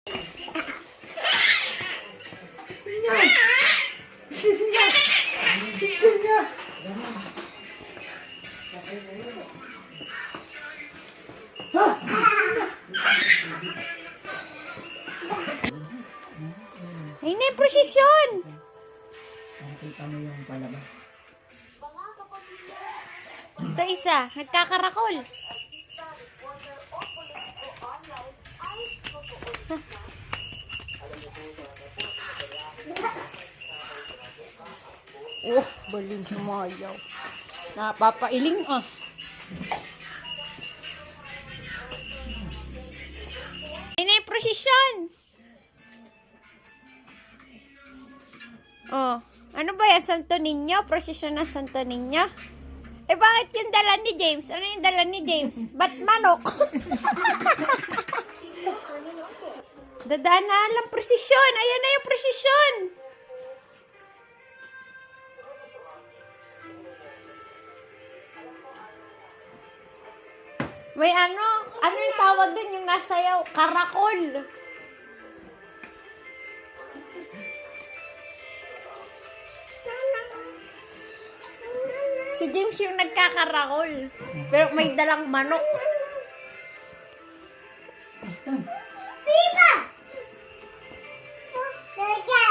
Ay na yung prosesyon! Nakita mo yung palabas. Ito isa, nagkakarakol. Oh, baling sumayaw. Napapailing ah. Ay na yung prosesyon! Oh, ano ba yan? Santo Niño? Prosesyon ng Santo Niño? Eh, bakit yung dala ni James? Ano yung dala ni James? Ba't manok? Dadaan na lang prosesyon. Ayan na yung prosesyon. May ano yung tawag dun yung nasayaw? Karakol. Si James yung nagkakarakol. Pero may dalang manok. Viva! Viva!